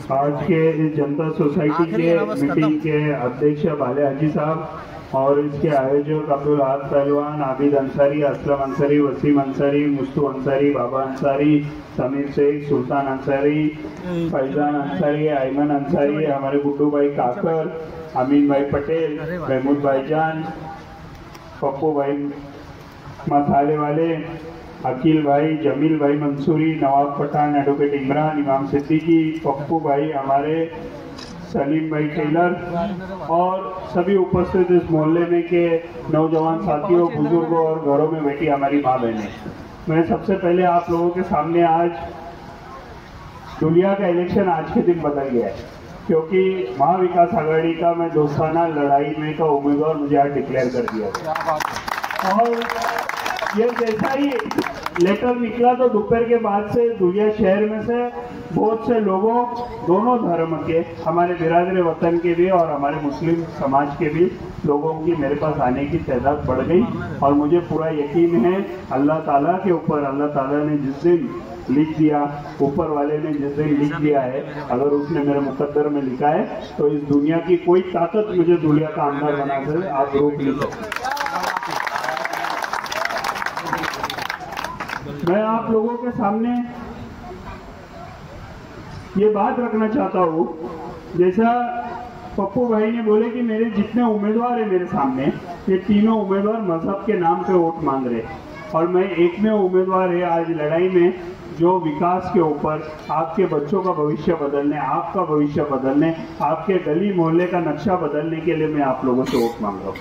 आज के इस जनता सोसाइटी के मीटिंग के अध्यक्ष बाले हाजी साहब और इसके आयोजक अब्दुल हाद पहलवान, आबिद अंसारी, असलम अंसारी, वसीम अंसारी, मुस्तु अंसारी, बाबा अंसारी, समीर शेख, सुल्तान अंसारी, फैजान अंसारी, आयमन अंसारी, हमारे गुड्डू भाई काकर, अमीन भाई पटेल, महमूद भाईजान, पप्पू भाई मसाले वाले, अकील भाई, जमील भाई मंसूरी, नवाब पठान, एडवोकेट इमरान, इमाम सिद्दीकी, पप्पू भाई हमारे, सलीम भाई टेलर और सभी उपस्थित इस मोहल्ले में के नौजवान साथियों, बुजुर्गों और घरों में बैठी हमारी माँ बहनें, मैं सबसे पहले आप लोगों के सामने आज दुनिया का इलेक्शन आज के दिन बदल गया है, क्योंकि महाविकास आघाड़ी का मैं दोस्ताना लड़ाई में का उम्मीदवार मुझे आज डिक्लेयर कर दिया गया। और ये जैसा ही लेटर निकला तो दोपहर के बाद से दुनिया शहर में से बहुत से लोगों, दोनों धर्म के, हमारे बिरादर वतन के भी और हमारे मुस्लिम समाज के भी लोगों की मेरे पास आने की तादाद बढ़ गई। और मुझे पूरा यकीन है अल्लाह ताला के ऊपर, अल्लाह ताला ने जिस दिन लिख दिया, ऊपर वाले ने जिस दिन लिख दिया है, अगर उसने मेरे मुकद्दर में लिखा है तो इस दुनिया की कोई ताकत मुझे दुनिया का आमदार बना कर आप रोक नहीं सकते। मैं आप लोगों के सामने ये बात रखना चाहता हूँ, जैसा पप्पू भाई ने बोले कि मेरे जितने उम्मीदवार हैं मेरे सामने, ये तीनों उम्मीदवार मजहब के नाम पे वोट मांग रहे हैं और मैं एक में उम्मीदवार है आज लड़ाई में जो विकास के ऊपर, आपके बच्चों का भविष्य बदलने, आपका भविष्य बदलने, आपके गली मोहल्ले का नक्शा बदलने के लिए मैं आप लोगों से वोट मांग रहा हूँ।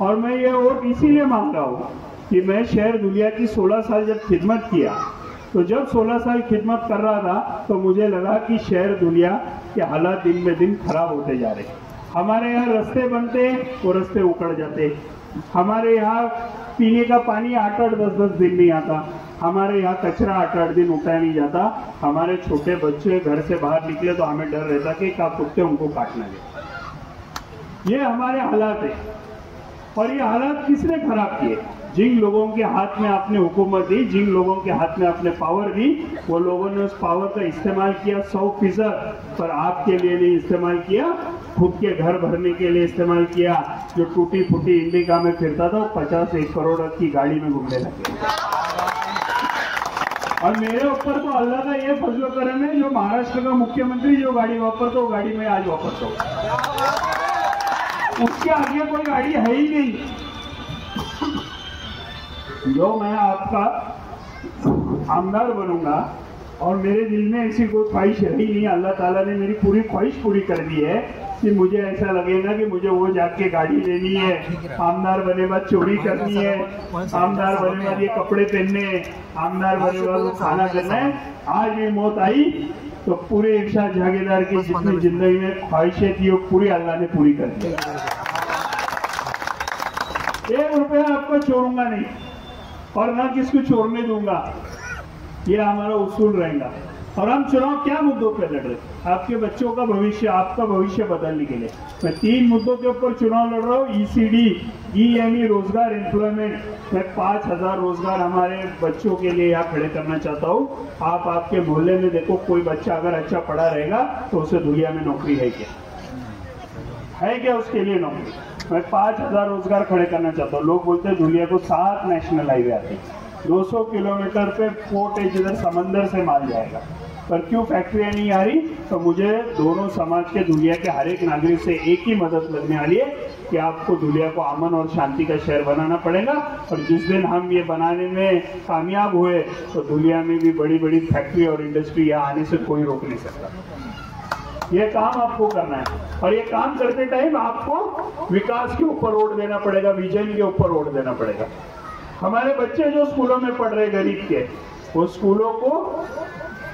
और मैं ये वोट इसीलिए मांग रहा हूँ कि मैं शहर दुलिया की 16 साल जब खिदमत किया, तो जब 16 साल खिदमत कर रहा था तो मुझे लगा कि शहर दुलिया के हालात दिन में दिन खराब होते जा रहे। हमारे यहाँ रास्ते बनते, वो रास्ते उखड़ जाते, हमारे यहाँ पीने का पानी 8-8, 10-10 दिन नहीं आता, हमारे यहाँ कचरा 8-8 दिन उठाया नहीं जाता, हमारे छोटे बच्चे घर से बाहर निकले तो हमें डर रहता कि क्या कुत्ते उनको काटना दे। ये हमारे हालात है और ये हालात किसने खराब किए? जिन लोगों के हाथ में आपने हुकूमत दी, जिन लोगों के हाथ में आपने पावर दी, वो लोगों ने उस पावर का इस्तेमाल किया 100%, पर आपके लिए नहीं इस्तेमाल किया, खुद के घर भरने के लिए इस्तेमाल किया। जो टूटी फूटी इंडिका में फिरता था 50-1 करोड़ की गाड़ी में घूमने लगे। और मेरे ऊपर तो अल्लाह का ये फजलो करम है, जो महाराष्ट्र का मुख्यमंत्री जो गाड़ी वापरता वो गाड़ी में आज वापरता हूँ, उसके आगे कोई गाड़ी है ही नहीं। जो मैं आपका आमदार बनूंगा और मेरे दिल में ऐसी कोई ख्वाहिश रही नहीं, अल्लाह ताला ने मेरी पूरी ख्वाहिश पूरी कर दी है कि मुझे ऐसा लगेगा कि मुझे वो जाके गाड़ी लेनी है, आमदार बने बाद चोरी करनी है, आमदार बने बाद ये कपड़े पहनने, आमदार बने बाद वो खाना करना है। आज भी मौत आई तो पूरे इरशाद जागीरदार की जितनी जिंदगी में ख्वाहिशें थी वो पूरी अल्लाह ने पूरी कर दी। 1 रुपया आपको छोड़ूंगा नहीं और ना किसको छोड़ने दूंगा, ये हमारा उसूल रहेगा। और हम चुनाव क्या मुद्दों पे लड़ रहे? आपके बच्चों का भविष्य, आपका भविष्य बदलने के लिए मैं 3 मुद्दों के ऊपर चुनाव लड़ रहा हूँ। ECD, EME, रोजगार, एम्प्लॉयमेंट। मैं 5000 रोजगार हमारे बच्चों के लिए यहाँ खड़े करना चाहता हूँ। आप आपके मोहल्ले में देखो, कोई बच्चा अगर अच्छा पढ़ा रहेगा तो उसे दुनिया में नौकरी है क्या? है क्या उसके लिए नौकरी? मैं 5000 रोजगार खड़े करना चाहता हूँ। लोग बोलते हैं दुनिया को 7 नेशनल हाईवे आते हैं, 200 किलोमीटर पे पोर्ट है जिधर समंदर से माल जाएगा, पर क्यों फैक्ट्रियां नहीं आ रही? तो मुझे दोनों समाज के, दुनिया के हर एक नागरिक से एक ही मदद लगने वाली है कि आपको दुनिया को अमन और शांति का शहर बनाना पड़ेगा। और जिस दिन हम ये बनाने में कामयाब हुए तो दुनिया में भी बड़ी बड़ी फैक्ट्री और इंडस्ट्री यहाँ आने से कोई रोक नहीं सकता। ये काम आपको करना है और ये काम करते टाइम आपको विकास के ऊपर वोट देना पड़ेगा, विजन के ऊपर वोट देना पड़ेगा। हमारे बच्चे जो स्कूलों में पढ़ रहे गरीब के, वो स्कूलों को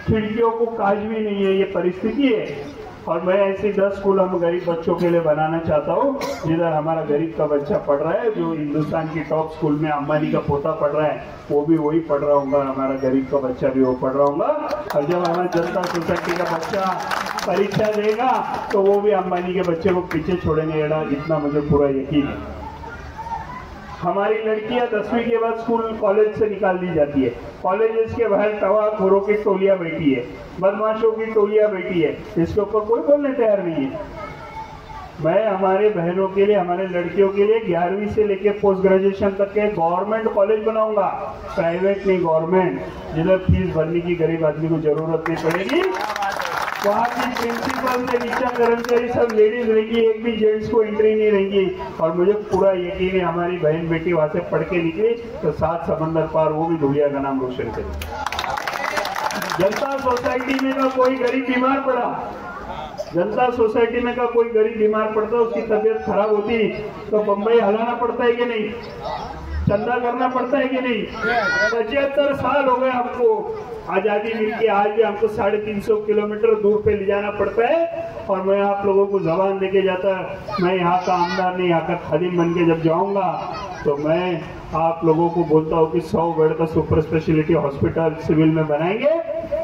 खिड़कियों को काज भी नहीं है, ये परिस्थिति है। और मैं ऐसे 10 स्कूल हम गरीब बच्चों के लिए बनाना चाहता हूँ जिधर हमारा गरीब का बच्चा पढ़ रहा है। जो हिंदुस्तान की टॉप स्कूल में अंबानी का पोता पढ़ रहा है वो भी वही पढ़ रहा होगा, हमारा गरीब का बच्चा भी वो पढ़ रहा होगा। और जब हमारा जनता सोसाइटी का बच्चा परीक्षा देगा तो वो भी अंबानी के बच्चे को पीछे छोड़ेंगे, इतना मुझे पूरा यकीन है। हमारी लड़कियां 10वीं के बाद स्कूल कॉलेज से निकाल दी जाती है, कॉलेजेस के बाहर तवा खोरों की टोलियां बैठी है। बदमाशों की टोलियां बैठी है, इसके ऊपर कोई बोलने तैयार नहीं है। मैं हमारे बहनों के लिए, हमारे लड़कियों के लिए 11वीं से लेके पोस्ट ग्रेजुएशन तक के गवर्नमेंट कॉलेज बनाऊंगा, प्राइवेट नहीं गवर्नमेंट, जिधर फीस भरने की गरीब आदमी को जरूरत नहीं पड़ेगी। वहाँ की प्रिंसिपल से नीचा कर्मचारी सब लेडीज रहेंगी, एक भी जेंट्स को एंट्री नहीं रहेंगी। और मुझे पूरा यकीन है हमारी बहन बेटी वहां से पढ़ के निकली तो 7 समंदर पार वो भी धुलिया का नाम रोशन करेगी। जनता सोसाइटी में का कोई गरीब बीमार पड़ा, जनता सोसाइटी में का कोई गरीब बीमार पड़ता, उसकी तबीयत खराब होती तो बम्बई हलाना पड़ता है कि नहीं, चंदा करना पड़ता है कि नहीं। 75 साल हो गए हमको आजादी मिलके, आज भी हमको 350 किलोमीटर दूर पे ले जाना पड़ता है। और मैं आप लोगों को जबान देके जाता, मैं यहाँ का आमदार नहीं, यहाँ का खादिम बन के जब जाऊंगा तो मैं आप लोगों को बोलता हूँ कि 100 बेड का सुपर स्पेशलिटी हॉस्पिटल सिविल में बनाएंगे,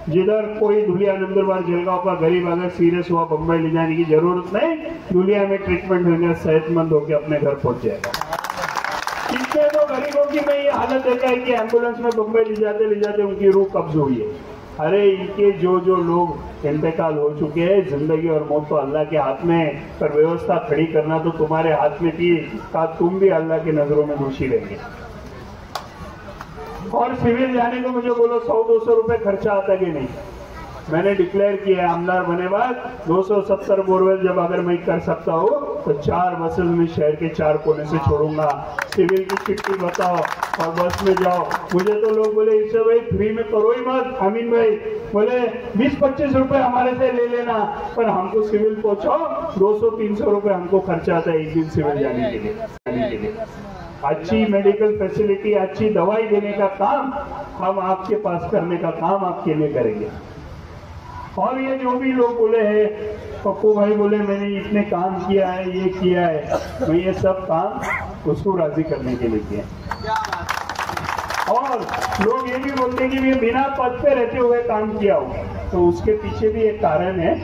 जिधर कोई धुलिया नंदुरबार जलगांव का गरीब अगर सीरियस हुआ बम्बई ले जाने की जरूरत नहीं, धुलिया में ट्रीटमेंट होंगे, सेहतमंद होकर अपने घर पहुंच जाएगा। कितने तो गरीबों की मैं ये हालत देखा है कि एम्बुलेंस में बम्बई ले जाते उनकी रूह कब्ज हुई है। अरे इनके जो लोग इंतकाल हो चुके हैं, जिंदगी और मौत तो अल्लाह के हाथ में, पर व्यवस्था खड़ी करना तो तुम्हारे हाथ में थी, का तुम भी अल्लाह की नजरों में दोषी रहेंगे। और सिविल जाने को मुझे बोलो 100-200 रुपए खर्चा आता कि नहीं। मैंने डिक्लेयर किया है आमदार बने बाद 270 बोरवेल जब अगर मैं कर सकता हूँ तो 4 बसेस में शहर के 4 कोने से छोड़ूंगा। सिविल की चिट्ठी बताओ और बस में जाओ। मुझे तो लोग बोले इससे भाई फ्री में करो ही मत, अमीन भाई बोले 20-25 रुपए हमारे से ले लेना, पर हमको सिविल पहुंचाओ 200-300 रुपए हमको खर्चा आता है एक दिन सिविल जाने के लिए। अच्छी मेडिकल फैसिलिटी, अच्छी दवाई देने का काम हम आपके पास करने का काम आपके लिए करेंगे। और ये जो भी लोग बोले हैं, पप्पू भाई बोले मैंने इतने काम किया है, ये किया है, मैं ये सब काम उसको राजी करने के लिए किया। और लोग ये भी बोलते हैं कि मैं बिना पद पे रहते हुए काम किया हूँ, तो उसके पीछे भी एक कारण है।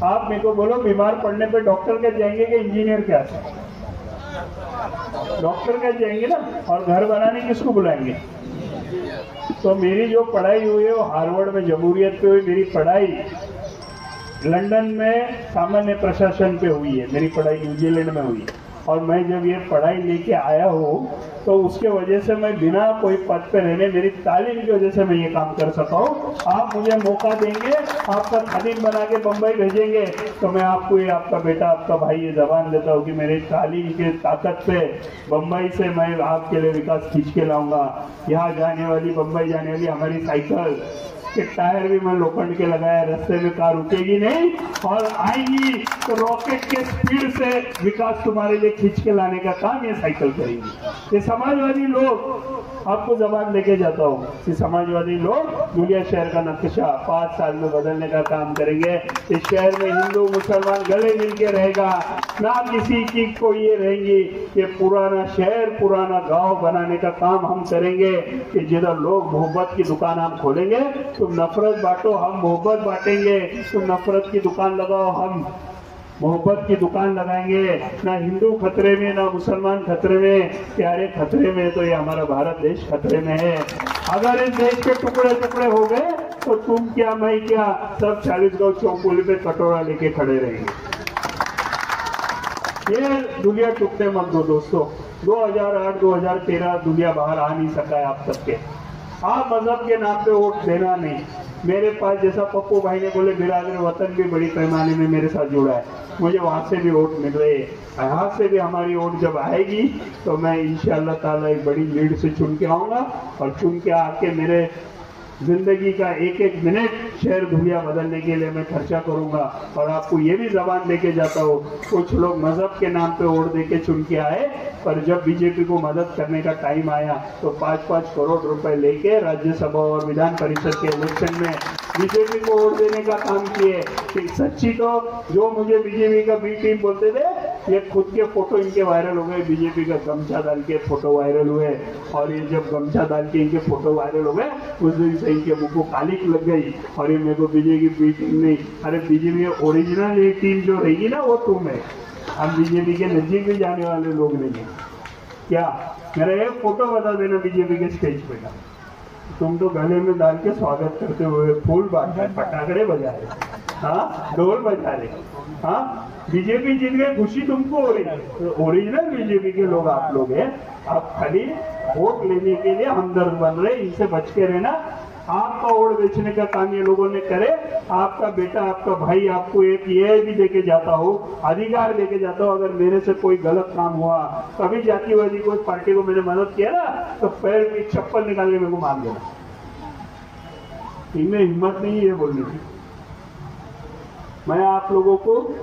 आप मेरे को बोलो बीमार पड़ने पे डॉक्टर क्या जाएंगे कि इंजीनियर क्या? डॉक्टर क्या जाएंगे ना। और घर बनाने किसको बुलाएंगे? तो मेरी जो पढ़ाई हुई है वो हार्वर्ड में जमहूरियत पे हुई, मेरी पढ़ाई लंदन में सामान्य प्रशासन पे हुई है, मेरी पढ़ाई न्यूजीलैंड में हुई है। और मैं जब ये पढ़ाई लेके आया हूँ तो उसके वजह से मैं बिना कोई पद पे रहने, मेरी तालीम की वजह से मैं ये काम कर सका हूँ। आप मुझे मौका देंगे, आपका खादिम बना के बम्बई भेजेंगे तो मैं आपको ये आपका बेटा, आपका भाई ये जबान देता हूँ कि मेरी तालीम की ताकत पे बम्बई से मैं आपके लिए विकास खींच के लाऊंगा। यहाँ जाने वाली, बम्बई जाने वाली हमारी साइकिल के टायर भी मैं लोखंड के लगाया, रास्ते में कार रुकेगी नहीं, और आएगी तो रॉकेट के स्पीड से विकास तुम्हारे लिए खींच के लाने का काम ये साइकिल करेगी। ये समाजवादी लोग, आपको जबान लेके जाता हूँ कि समाजवादी लोग दुनिया शहर का नक्शा 5 साल में बदलने का काम करेंगे। इस शहर में हिंदू मुसलमान गले मिलके रहेगा, ना किसी की को ये रहेंगी। ये पुराना शहर, पुराना गांव बनाने का काम हम करेंगे कि जिधर लोग मोहब्बत की दुकान हम खोलेंगे, तुम नफरत बांटो हम मोहब्बत बांटेंगे, तुम नफरत की दुकान लगाओ हम मोहब्बत की दुकान लगाएंगे। ना हिंदू खतरे में, ना मुसलमान खतरे में, प्यारे खतरे में तो ये हमारा भारत देश खतरे में है। अगर इस देश के टुकड़े टुकड़े हो गए तो तुम क्या मैं क्या, सब 40 गांव चौपुली पे कटोरा लेके खड़े रहेंगे। ये दुनिया टूटने मत दो दोस्तों। 2008-2013 दुनिया बाहर आ नहीं सका है आप सबके। आप मजहब के नाम पे वोट देना नहीं। मेरे पास जैसा पप्पू भाई ने बोले बिरादर वतन भी बड़ी पैमाने में मेरे साथ जुड़ा है, मुझे वहां से भी वोट मिल रहे हैं। यहाँ से भी हमारी वोट जब आएगी तो मैं इंशाअल्लाह ताला एक बड़ी लीड से चुन के आऊंगा, और चुन के आके मेरे जिंदगी का एक एक मिनट शहर दुनिया बदलने के लिए मैं खर्चा करूंगा। और आपको ये भी जबान देके जाता हूँ, कुछ लोग मजहब के नाम पे वोट देके चुन के आए, पर जब बीजेपी को मदद करने का टाइम आया तो 5-5 करोड़ रुपए लेके राज्यसभा और विधान परिषद के इलेक्शन में बीजेपी को वोट देने का काम किए। कि सच्ची तो जो मुझे बीजेपी का बी टीम बोलते थे, ये खुद के फोटो इनके वायरल हो गए, बीजेपी का गमछा डाल के फोटो वायरल हुए। और ये जब गमछा डाल के इनके फोटो वायरल हो गए उस दिन से इनके मुंह को कालिक लग गई, और ये मेरे को बीजेपी की बी टीम नहीं, अरे बीजेपी ओरिजिनल ये टीम जो रहेगी ना वो तुम है। हम बीजेपी के नजदीक भी जाने वाले लोग नहीं है। क्या मेरा एक फोटो बता देना बीजेपी के स्टेज पे का, तुम तो गले में डाल के स्वागत करते हुए फूल बांट रहे, पटाखे बजा रहे, हाँ ढोल बजा रहे, हाँ बीजेपी जीत गए, खुशी तुमको हो रही है। तो ओरिजिनल बीजेपी के लोग आप लोग हैं, आप खाली वोट लेने के लिए हमदर्द बन रहे, इनसे बच के रहना। आपका वोट बेचने का काम ये लोगों ने करे। आपका बेटा, आपका भाई आपको एक ये भी देके जाता हो, अधिकार देके जाता हो, अगर मेरे से कोई गलत काम हुआ, कभी जातिवादी कोई पार्टी को मैंने मदद किया ना, तो पैर में चप्पल निकाल के मेरे को मार देना। इनमें हिम्मत नहीं है बोलने की। मैं आप लोगों को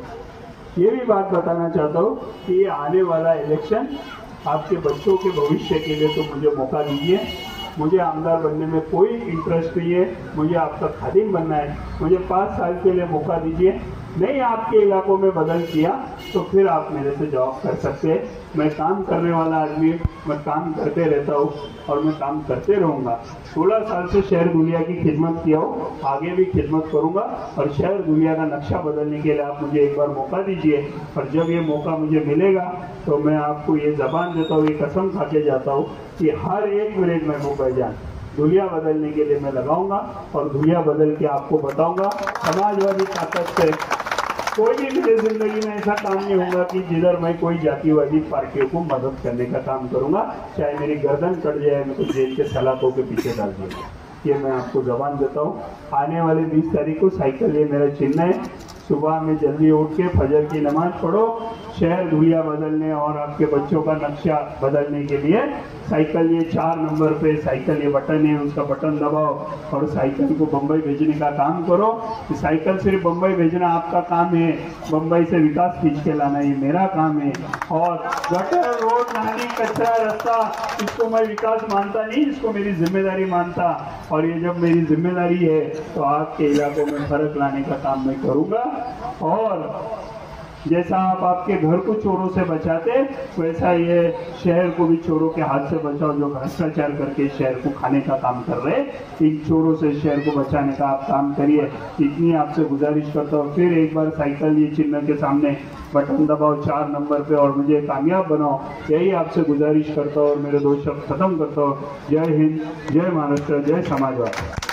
ये भी बात बताना चाहता हूँ कि ये आने वाला इलेक्शन आपके बच्चों के भविष्य के लिए, तो मुझे मौका दीजिए। मुझे आमदार बनने में कोई इंटरेस्ट नहीं है, मुझे आपका खादिम बनना है। मुझे 5 साल के लिए मौका दीजिए। नहीं आपके इलाकों में बदल किया तो फिर आप मेरे से जॉब कर सकते हैं। मैं काम करने वाला आदमी, मैं काम करते रहता हूँ और मैं काम करते रहूँगा। 16 साल से शहर दुनिया की खिदमत किया हूँ, आगे भी खिदमत करूँगा। और शहर दुनिया का नक्शा बदलने के लिए आप मुझे एक बार मौका दीजिए, और जब ये मौका मुझे मिलेगा तो मैं आपको ये जबान देता हूँ, ये कसम खा के जाता हूँ कि हर एक मिनट में मोबाइल जान दुनिया बदलने के लिए मैं लगाऊंगा, और दुनिया बदल के आपको बताऊंगा। समाजवादी ताकत से कोई भी मेरी जिंदगी में ऐसा काम नहीं होगा कि जिधर मैं कोई जातिवादी पार्टियों को मदद करने का काम करूंगा, चाहे मेरी गर्दन कट जाए, मैं तो जेल के सलाखों के पीछे डाल दूंगा। ये मैं आपको जबान देता हूँ। आने वाले 20 तारीख को साइकिल, ये मेरा चिन्ह है। सुबह में जल्दी उठ के फजर की नमाज पढ़ो, शहर दुनिया बदलने और आपके बच्चों का नक्शा बदलने के लिए साइकिल, ये 4 नंबर पे साइकिल, ये बटन है, उसका बटन दबाओ और साइकिल को बम्बई भेजने का काम करो। साइकिल सिर्फ बम्बई भेजना आपका काम है, बम्बई से विकास खींच के लाना ये मेरा काम है। और गटर, रोड, नाली, कचरा, रास्ता, इसको मैं विकास मानता नहीं, इसको मेरी जिम्मेदारी मानता। और ये जब मेरी जिम्मेदारी है तो आपके इलाकों में फर्क लाने का काम मैं करूँगा। और जैसा आप आपके घर को चोरों से बचाते, वैसा ये शहर को भी चोरों के हाथ से बचाओ, जो भ्रष्टाचार करके शहर को खाने का काम कर रहे। इन चोरों से शहर को बचाने का आप काम करिए, इतनी आपसे गुजारिश करता हूँ। फिर एक बार साइकिल, ये चिन्ह के सामने बटन दबाओ 4 नंबर पे और मुझे कामयाब बनाओ, यही आपसे गुजारिश करता हूँ। और मेरे 2 शब्द खत्म करता हूँ। जय हिंद, जय महाराष्ट्र, जय समाजवाद।